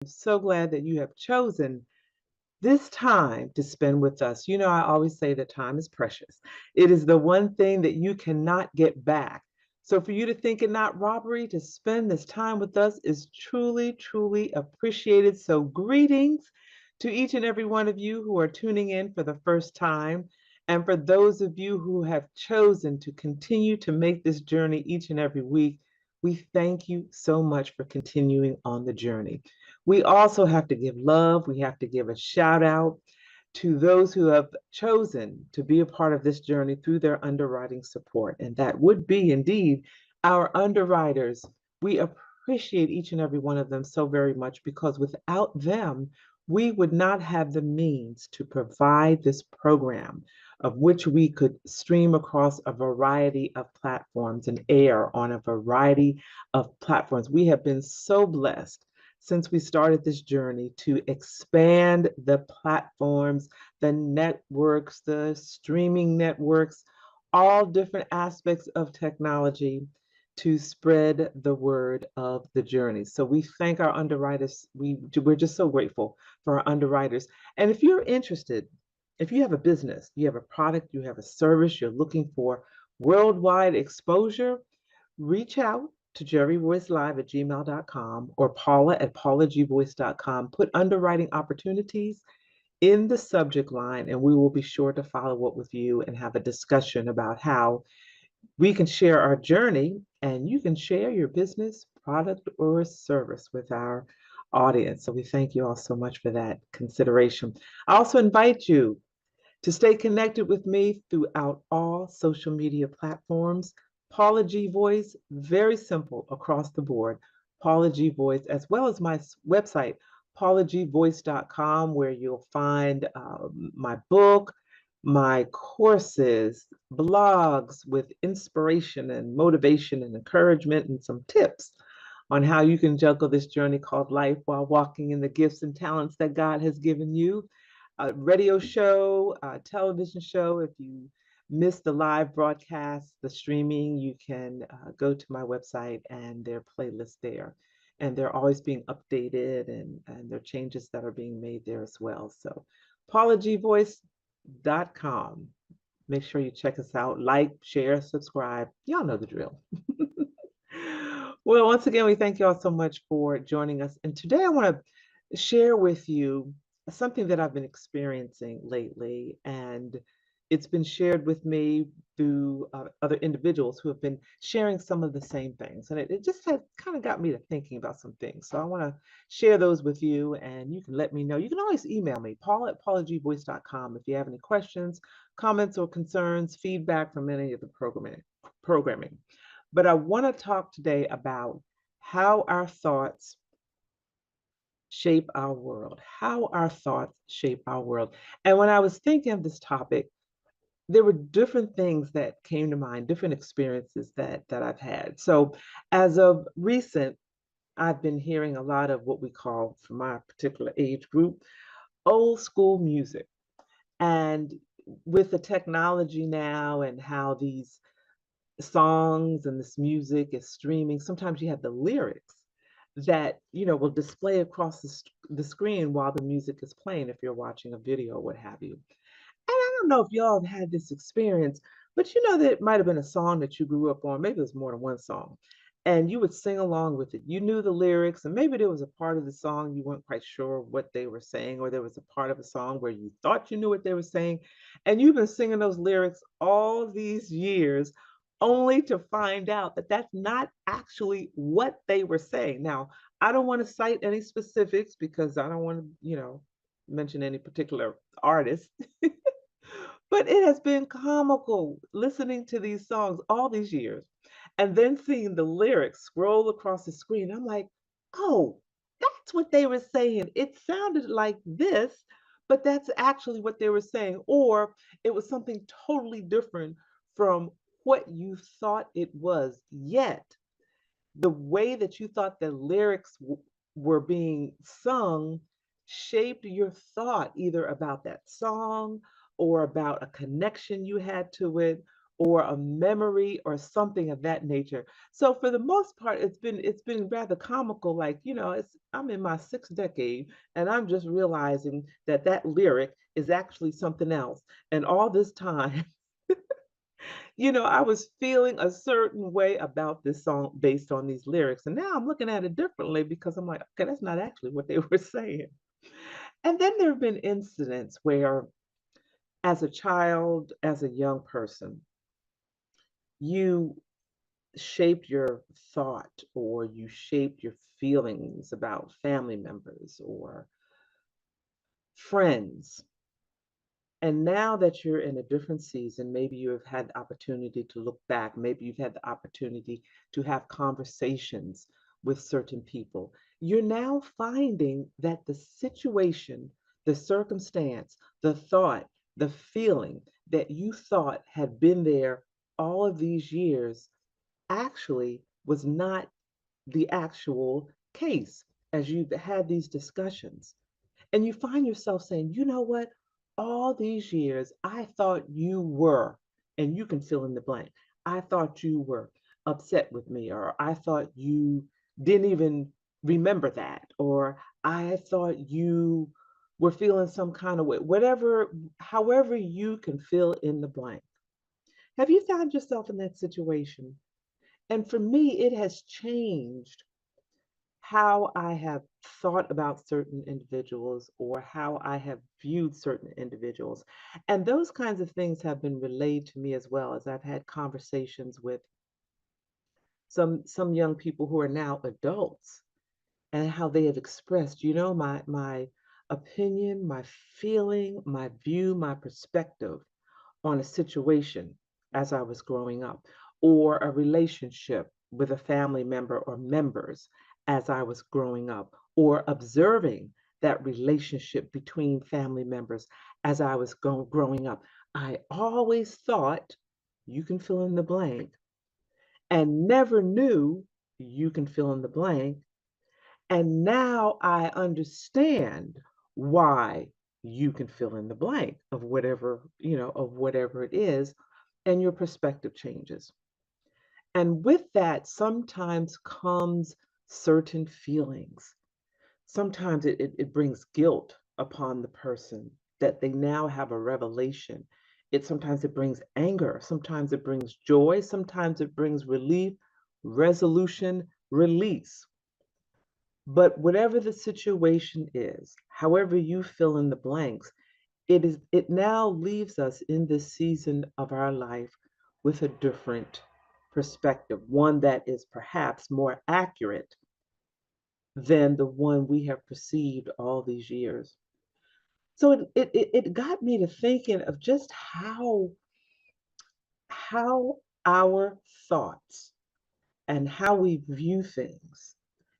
So glad that you have chosen this time to spend with us. You know, I always say that time is precious. It is the one thing that you cannot get back. So for you to think it not robbery to spend this time with us is truly, truly appreciated. So greetings to each and every one of you who are tuning in for the first time. And for those of you who have chosen to continue to make this journey each and every week, we thank you so much for continuing on the journey. We also have to give love. We have to give a shout out to those who have chosen to be a part of this journey through their underwriting support. And that would be indeed our underwriters. We appreciate each and every one of them so very much because without them, we would not have the means to provide this program of which we could stream across a variety of platforms and air on a variety of platforms. We have been so blessed since we started this journey to expand the platforms, the networks, the streaming networks, all different aspects of technology to spread the word of the journey. So we thank our underwriters. We're just so grateful for our underwriters. And if you're interested, if you have a business, you have a product, you have a service, you're looking for worldwide exposure, reach out to jerryvoicelive at gmail.com or Paula at paulagvoice.com. Put underwriting opportunities in the subject line, and we will be sure to follow up with you and have a discussion about how we can share our journey and you can share your business, product, or service with our audience. So we thank you all so much for that consideration. I also invite you to stay connected with me throughout all social media platforms. Paula G Voice, very simple across the board. Paula G Voice, as well as my website, paulagvoice.com, where you'll find my book, my courses, blogs with inspiration and motivation and encouragement and some tips on how you can juggle this journey called life while walking in the gifts and talents that God has given you. A radio show, a television show. If you missed the live broadcast, the streaming, you can go to my website and there are playlists there. And they're always being updated and there are changes that are being made there as well. So paulagvoice.com. Make sure you check us out, like, share, subscribe. Y'all know the drill. Well, once again, we thank you all so much for joining us. And today I want to share with you something that I've been experiencing lately. And it's been shared with me through other individuals who have been sharing some of the same things. And it just had kind of got me to thinking about some things. So I want to share those with you and you can let me know. You can always email me, paula at paulagvoice.com, if you have any questions, comments, or concerns, feedback from any of the programming. But I want to talk today about how our thoughts shape our world, how our thoughts shape our world. And when I was thinking of this topic, there were different things that came to mind, different experiences that I've had. So as of recent, I've been hearing a lot of what we call, for my particular age group, old school music. And with the technology now and how these songs and this music is streaming, sometimes you have the lyrics that will display across the screen while the music is playing if you're watching a video or what have you. And I don't know if y'all have had this experience, but you know that it might have been a song that you grew up on. Maybe it was more than one song. And you would sing along with it. You knew the lyrics, and maybe there was a part of the song you weren't quite sure what they were saying, or there was a part of a song where you thought you knew what they were saying. And you've been singing those lyrics all these years, only to find out that that's not actually what they were saying. Now, I don't want to cite any specifics because I don't want to, mention any particular artist. But it has been comical listening to these songs all these years and then seeing the lyrics scroll across the screen. I'm like, oh, that's what they were saying. It sounded like this, but that's actually what they were saying. Or it was something totally different from what you thought it was. Yet, the way that you thought the lyrics were being sung shaped your thought either about that song or about a connection you had to it or a memory or something of that nature. So for the most part, it's been rather comical. Like, I'm in my sixth decade, and I'm just realizing that that lyric is actually something else. And all this time, I was feeling a certain way about this song based on these lyrics. And now I'm looking at it differently because I'm like, okay, that's not actually what they were saying. And then there have been incidents where, as a child, as a young person, you shaped your thought or you shaped your feelings about family members or friends. And now that you're in a different season, maybe you have had the opportunity to look back, maybe you've had the opportunity to have conversations with certain people. You're now finding that the situation, the circumstance, the thought, the feeling that you thought had been there all of these years actually was not the actual case as you had these discussions. And you find yourself saying, you know what? All these years, I thought you were, and you can fill in the blank. I thought you were upset with me, or I thought you didn't even remember that, or I thought you were feeling some kind of way. Whatever, however, you can fill in the blank. Have you found yourself in that situation? And for me, it has changed how I have thought about certain individuals or how I have viewed certain individuals. And those kinds of things have been relayed to me as well as I've had conversations with some young people who are now adults and how they have expressed, my opinion, my feeling, my view, my perspective on a situation as I was growing up, or a relationship with a family member or members as I was growing up, or observing that relationship between family members as I was growing up. I always thought, you can fill in the blank, and never knew, you can fill in the blank, and now I understand why, you can fill in the blank of whatever it is, and your perspective changes. And with that sometimes comes certain feelings. Sometimes it brings guilt upon the person that they now have a revelation. Sometimes it brings anger, sometimes it brings joy, sometimes it brings relief, resolution, release. But whatever the situation is, however you fill in the blanks, it now leaves us in this season of our life with a different perspective, one that is perhaps more accurate than the one we have perceived all these years. So it got me to thinking of just how our thoughts and how we view things,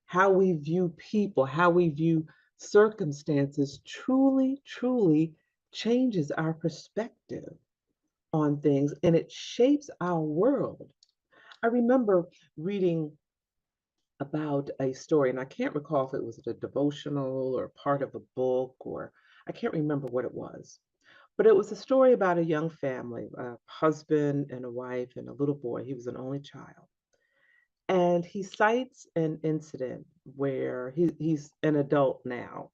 how we view people, how we view circumstances truly, truly changes our perspective on things, and it shapes our world. I remember reading about a story, and I can't recall if it was a devotional or part of a book, or I can't remember what it was. But it was a story about a young family, a husband and a wife and a little boy. He was an only child. And he cites an incident where he's an adult now,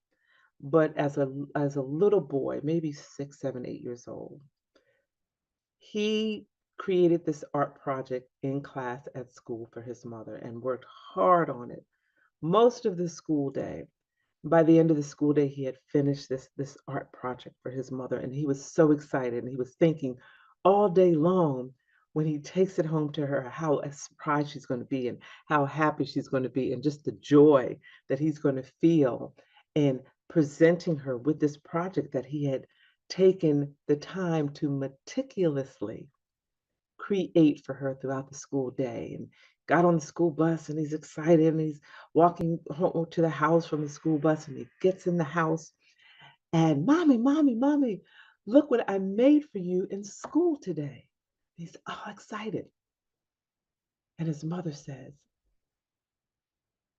but as a little boy, maybe 6, 7, 8 years old, he created this art project in class at school for his mother and worked hard on it most of the school day. By the end of the school day, he had finished this art project for his mother, and he was so excited. And he was thinking all day long when he takes it home to her how surprised she's going to be and how happy she's going to be, and just the joy that he's going to feel in presenting her with this project that he had taken the time to meticulously create for her throughout the school day, and got on the school bus, and he's excited, and he's walking home to the house from the school bus, and he gets in the house and, mommy, mommy, mommy, look what I made for you in school today. He's all excited. And his mother says,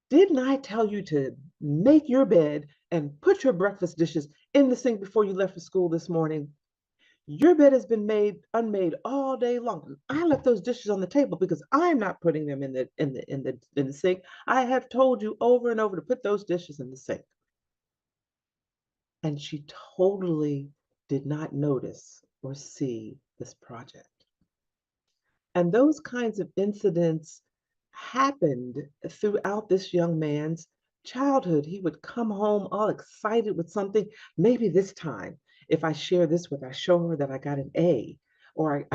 didn't I tell you to make your bed and put your breakfast dishes in the sink before you left for school this morning? Your bed has been made unmade all day long. I left those dishes on the table because I'm not putting them in the sink. I have told you over and over to put those dishes in the sink. And she totally did not notice or see this project. And those kinds of incidents happened throughout this young man's childhood. He would come home all excited with something. Maybe this time, if I share this with her, I show her that I got an A, or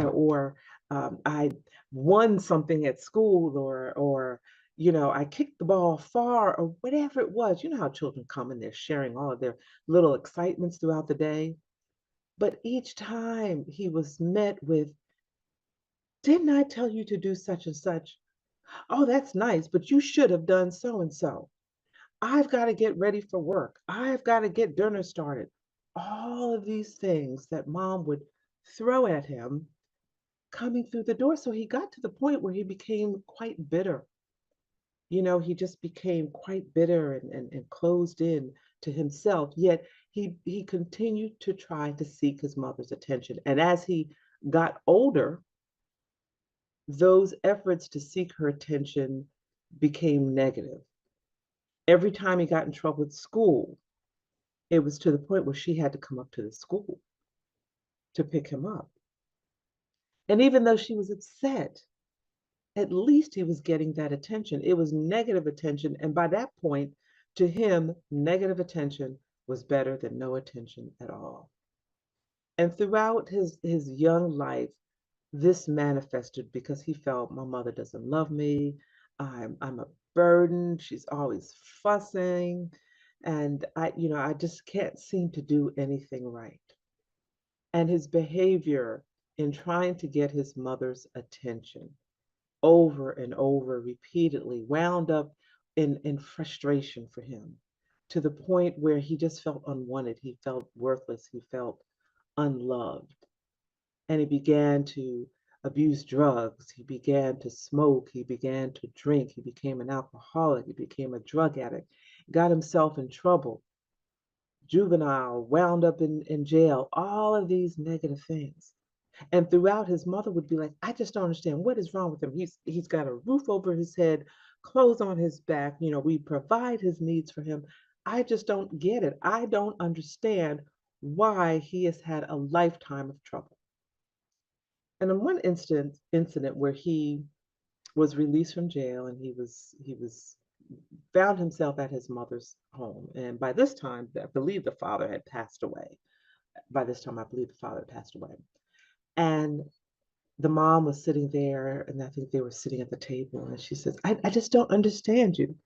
I won something at school, or I kicked the ball far, or whatever it was. You know how children come and they're sharing all of their little excitements throughout the day. But each time he was met with, didn't I tell you to do such and such? Oh, that's nice, but you should have done so and so. I've got to get ready for work. I've got to get dinner started. All of these things that mom would throw at him coming through the door. So he got to the point where he became quite bitter. He just became quite bitter and closed in to himself. Yet he continued to try to seek his mother's attention. And as he got older, those efforts to seek her attention became negative. Every time he got in trouble at school, it was to the point where she had to come up to the school to pick him up. And even though she was upset, at least he was getting that attention. It was negative attention. And by that point, to him, negative attention was better than no attention at all. And throughout his young life, this manifested because he felt my mother doesn't love me. I'm a burden. She's always fussing. And I just can't seem to do anything right. And his behavior in trying to get his mother's attention over and over repeatedly wound up in frustration for him, to the point where he just felt unwanted. He felt worthless. He felt unloved. And he began to abuse drugs. He began to smoke. He began to drink. He became an alcoholic. He became a drug addict. Got himself in trouble. Juvenile, wound up in jail, all of these negative things. And throughout, his mother would be like, I just don't understand what is wrong with him. He's got a roof over his head, clothes on his back. We provide his needs for him. I just don't get it. I don't understand why he has had a lifetime of trouble. And in one incident where he was released from jail, and he was found himself at his mother's home. And by this time, I believe the father had passed away. By this time, I believe the father had passed away. And the mom was sitting there, and I think they were sitting at the table, and she says, I just don't understand you.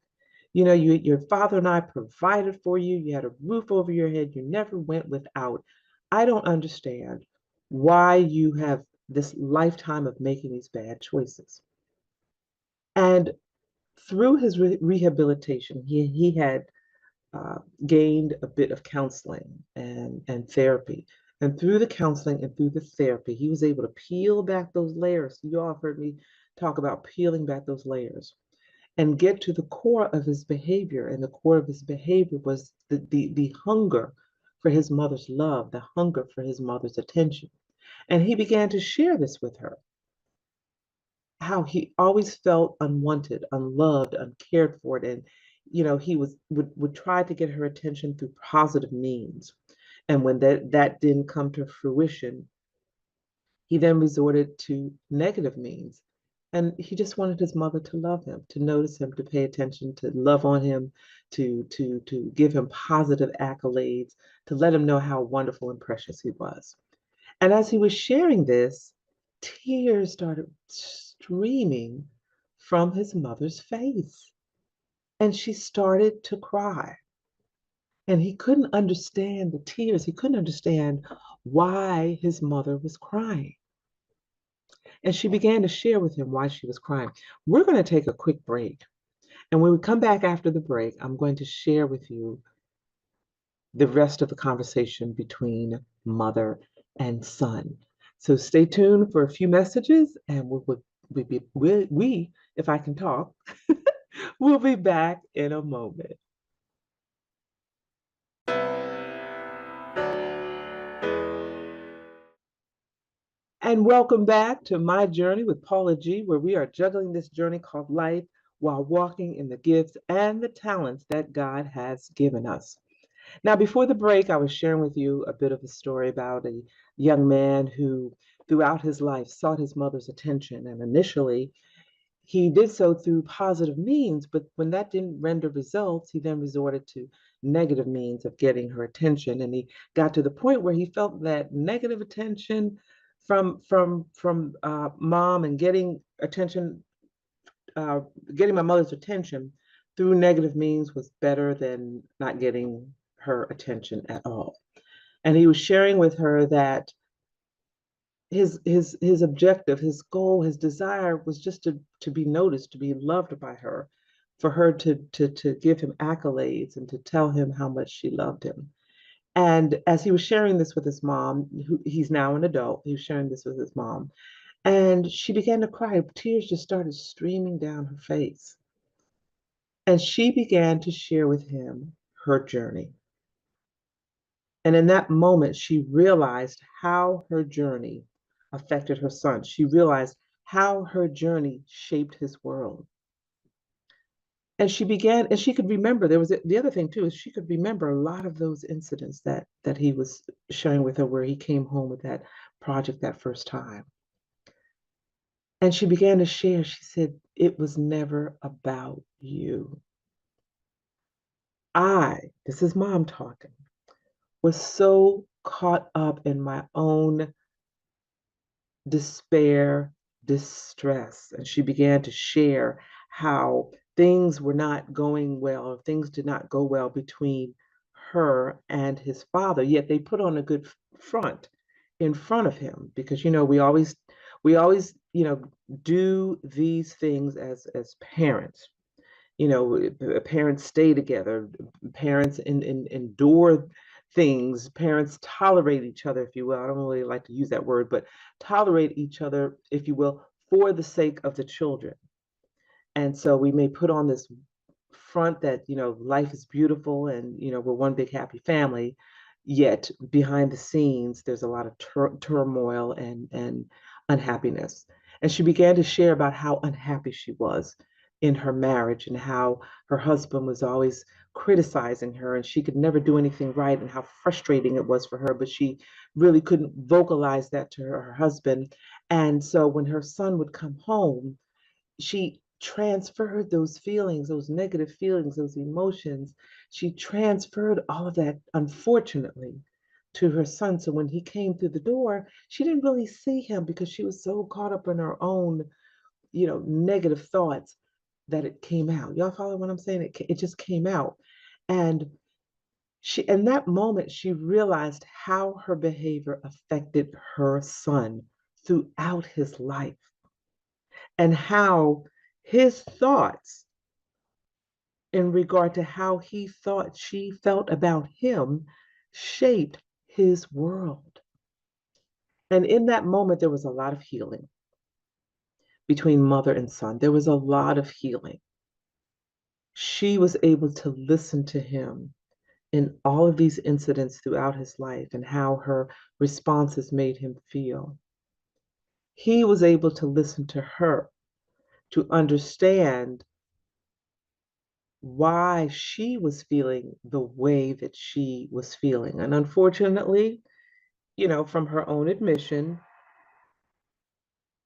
Your father and I provided for you. You had a roof over your head. You never went without. I don't understand why you have this lifetime of making these bad choices. And through his rehabilitation, he had uh, gained a bit of counseling and therapy. And through the counseling and through the therapy, he was able to peel back those layers. You all have heard me talk about peeling back those layers and get to the core of his behavior. And the core of his behavior was the hunger for his mother's love, the hunger for his mother's attention. And he began to share this with her, how he always felt unwanted, unloved, uncared for, and he would try to get her attention through positive means. And when that didn't come to fruition, he then resorted to negative means. And he just wanted his mother to love him, to notice him, to pay attention, to love on him, to give him positive accolades, to let him know how wonderful and precious he was. And as he was sharing this, tears started streaming from his mother's face. And she started to cry. And he couldn't understand the tears. He couldn't understand why his mother was crying. And she began to share with him why she was crying. We're going to take a quick break. And when we come back after the break, I'm going to share with you the rest of the conversation between mother and son. So stay tuned for a few messages, and we, if I can talk, we'll be back in a moment. And welcome back to My Journey with Paula G, where we are juggling this journey called life while walking in the gifts and the talents that God has given us. Now, before the break, I was sharing with you a bit of a story about a young man who, throughout his life, sought his mother's attention. And initially, he did so through positive means, but when that didn't render results, he then resorted to negative means of getting her attention. And he got to the point where he felt that negative attention from mom and getting attention, uh, getting my mother's attention through negative means was better than not getting her attention at all. And he was sharing with her that his objective, his goal, his desire was just to be noticed, to be loved by her, for her to give him accolades and to tell him how much she loved him. And as he was sharing this with his mom, who he's now an adult, he was sharing this with his mom, and she began to cry. Tears just started streaming down her face. And she began to share with him her journey. And in that moment, she realized how her journey affected her son. She realized how her journey shaped his world. And she began, and she could remember, the other thing too, is she could remember a lot of those incidents that he was sharing with her, where he came home with that project that first time. And she began to share, she said, it was never about you. This is mom talking, was so caught up in my own despair, distress. And she began to share how things were not going well, or things did not go well between her and his father. Yet they put on a good front in front of him, because we always do these things as parents. Parents stay together, parents endure things, parents tolerate each other, if you will. I don't really like to use that word, but tolerate each other, if you will, for the sake of the children. And so we may put on this front that, life is beautiful and, we're one big happy family, yet behind the scenes, there's a lot of turmoil and unhappiness. And she began to share about how unhappy she was in her marriage, and how her husband was always criticizing her and she could never do anything right, and how frustrating it was for her, but she really couldn't vocalize that to her husband. And so when her son would come home, she transferred those feelings, those negative feelings, those emotions. She transferred all of that, unfortunately, to her son. So when he came through the door, she didn't really see him because she was so caught up in her own, negative thoughts, that it came out. Y'all follow what I'm saying? It just came out. And in that moment, she realized how her behavior affected her son throughout his life, and how his thoughts in regard to how he thought she felt about him shaped his world. And in that moment, there was a lot of healing between mother and son. There was a lot of healing. She was able to listen to him in all of these incidents throughout his life, and how her responses made him feel. He was able to listen to her, to understand why she was feeling the way that she was feeling. And unfortunately, from her own admission,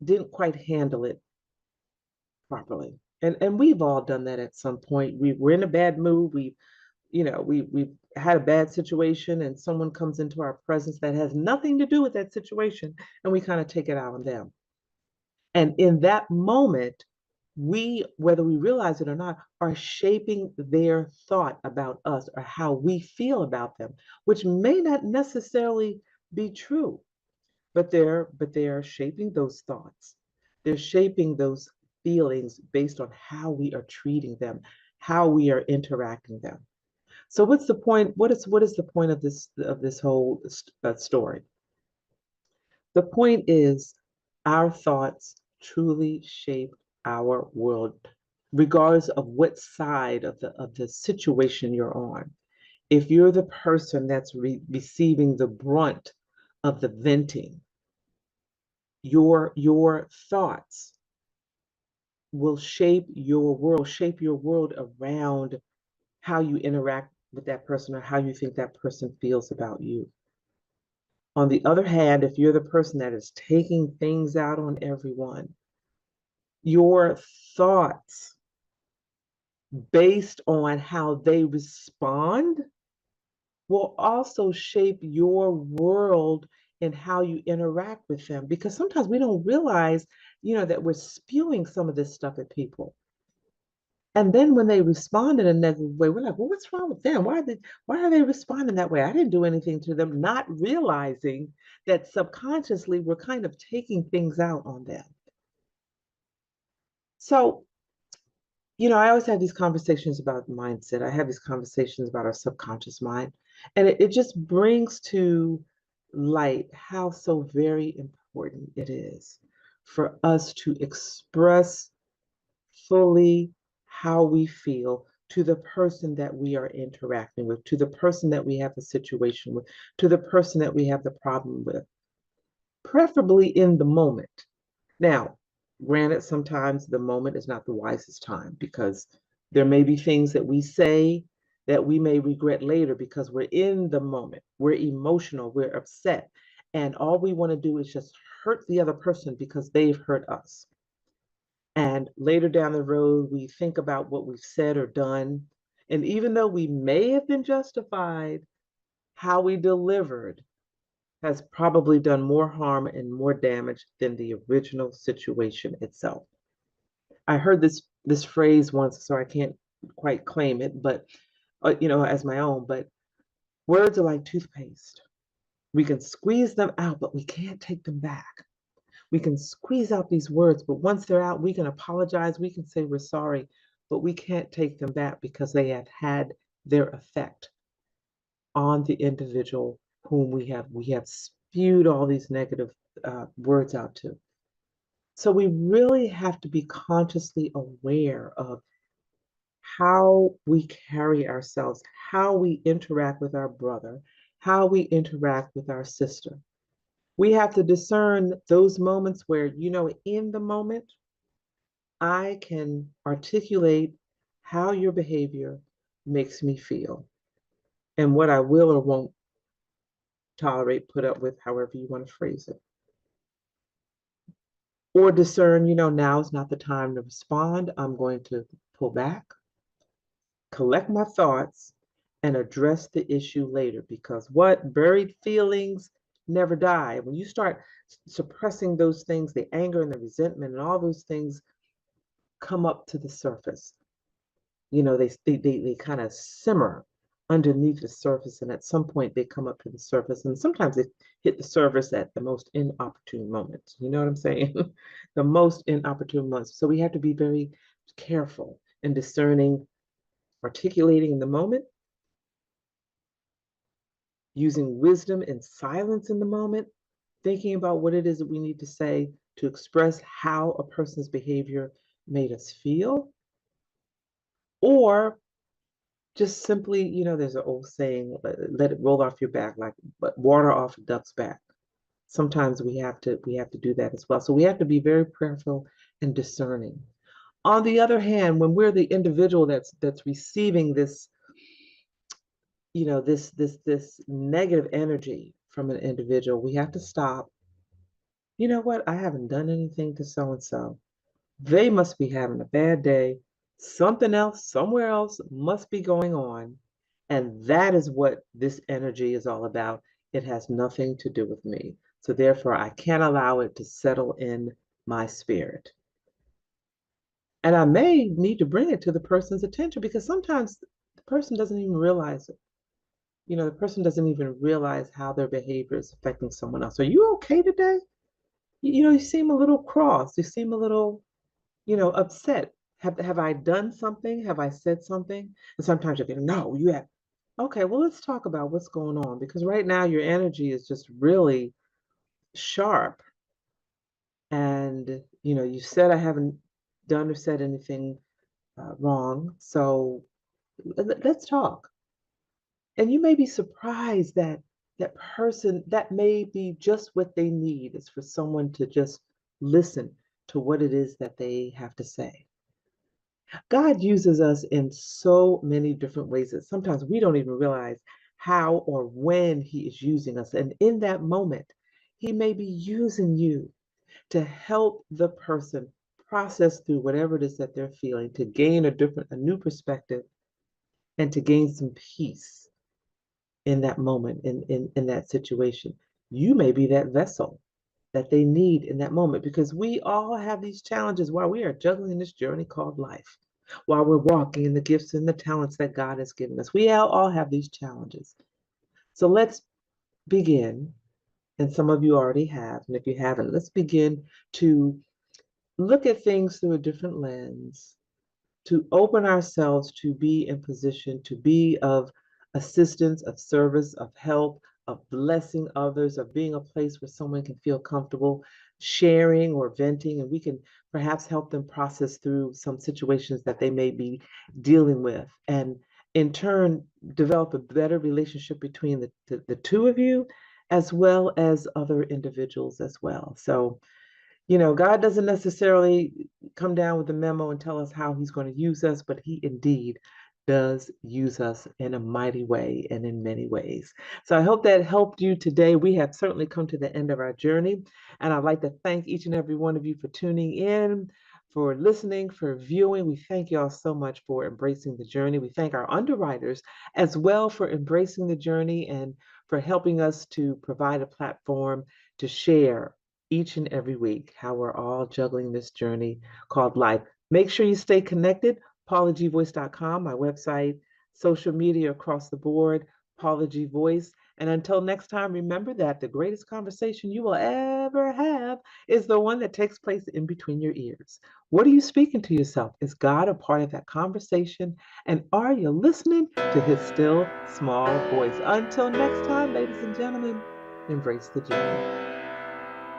didn't quite handle it properly. And we've all done that at some point. We're in a bad mood. We've had a bad situation, and someone comes into our presence that has nothing to do with that situation, and we kind of take it out on them. And in that moment, we, whether we realize it or not, are shaping their thought about us, or how we feel about them, which may not necessarily be true, but they are shaping those thoughts. They're shaping those feelings based on how we are treating them, how we are interacting them. So what's the point? What is the point of this whole story? The point is, our thoughts truly shape our world, regardless of what side of the situation you're on. If you're the person that's receiving the brunt of the venting, Your thoughts will shape your world around how you interact with that person or how you think that person feels about you. On the other hand, if you're the person that is taking things out on everyone, your thoughts based on how they respond will also shape your world and how you interact with them. Because sometimes we don't realize, that we're spewing some of this stuff at people. And then when they respond in a negative way, we're like, well, what's wrong with them? Why are they responding that way? I didn't do anything to them, not realizing that subconsciously we're kind of taking things out on them. So, I always have these conversations about mindset. I have these conversations about our subconscious mind. And it just brings to light how so very important it is for us to express fully how we feel to the person that we are interacting with, to the person that we have a situation with, to the person that we have the problem with, preferably in the moment. Now, granted, sometimes the moment is not the wisest time because there may be things that we say that we may regret later because we're in the moment, we're emotional, we're upset, and all we want to do is just hurt the other person because they've hurt us. And later down the road, we think about what we've said or done. And even though we may have been justified, how we delivered has probably done more harm and more damage than the original situation itself. I heard this phrase once, so I can't quite claim it, but as my own. But words are like toothpaste. We can squeeze them out, but we can't take them back. We can squeeze out these words, but once they're out, we can apologize. We can say we're sorry, but we can't take them back because they have had their effect on the individual whom we have spewed all these negative words out to. So we really have to be consciously aware of how we carry ourselves, how we interact with our brother, how we interact with our sister. We have to discern those moments where, in the moment, I can articulate how your behavior makes me feel and what I will or won't tolerate, put up with, however you want to phrase it. Or discern, now is not the time to respond. I'm going to pull back, collect my thoughts, and address the issue later because what buried feelings never die. When you start suppressing those things, the anger and the resentment and all those things come up to the surface. They kind of simmer underneath the surface, and at some point they come up to the surface, and sometimes they hit the surface at the most inopportune moments. You know what I'm saying? The most inopportune moments. So we have to be very careful and discerning, articulating in the moment, using wisdom and silence in the moment, thinking about what it is that we need to say to express how a person's behavior made us feel, or just simply, there's an old saying, let it roll off your back like water off a duck's back. Sometimes we have to do that as well. So we have to be very prayerful and discerning. On the other hand, when we're the individual that's receiving this, this negative energy from an individual, we have to stop. You know what? I haven't done anything to so and so. They must be having a bad day. Something else, somewhere else must be going on. And that is what this energy is all about. It has nothing to do with me. So therefore, I can't allow it to settle in my spirit. And I may need to bring it to the person's attention because sometimes the person doesn't even realize it. The person doesn't even realize how their behavior is affecting someone else. Are you okay today? You seem a little cross. You seem a little upset. Have I done something? Have I said something? And sometimes you go, no, you have. Okay, well, let's talk about what's going on because right now your energy is just really sharp. And, you said I haven't done or said anything wrong. So let's talk. And you may be surprised that that person, that may be just what they need, is for someone to just listen to what it is that they have to say. God uses us in so many different ways that sometimes we don't even realize how or when He is using us. And in that moment, He may be using you to help the person process through whatever it is that they're feeling, to gain a new perspective, and to gain some peace in that moment, in that situation. You may be that vessel that they need in that moment, because we all have these challenges while we are juggling this journey called life, while we're walking in the gifts and the talents that God has given us. We all have these challenges. So let's begin, and some of you already have, and if you haven't, let's begin to look at things through a different lens, to open ourselves to be in position to be of assistance, of service, of help, of blessing others, of being a place where someone can feel comfortable sharing or venting, and we can perhaps help them process through some situations that they may be dealing with. And in turn, develop a better relationship between the two of you, as well as other individuals as well. So, God doesn't necessarily come down with a memo and tell us how He's going to use us, but He indeed does use us in a mighty way and in many ways. So I hope that helped you today. We have certainly come to the end of our journey, and I'd like to thank each and every one of you for tuning in, for listening, for viewing. We thank you all so much for embracing the journey. We thank our underwriters as well for embracing the journey and for helping us to provide a platform to share each and every week how we're all juggling this journey called life. Make sure you stay connected. PaulaGVoice.com, my website, social media across the board, Paula G Voice. And until next time, remember that the greatest conversation you will ever have is the one that takes place in between your ears. What are you speaking to yourself? Is God a part of that conversation? And are you listening to His still small voice? Until next time, ladies and gentlemen, embrace the journey.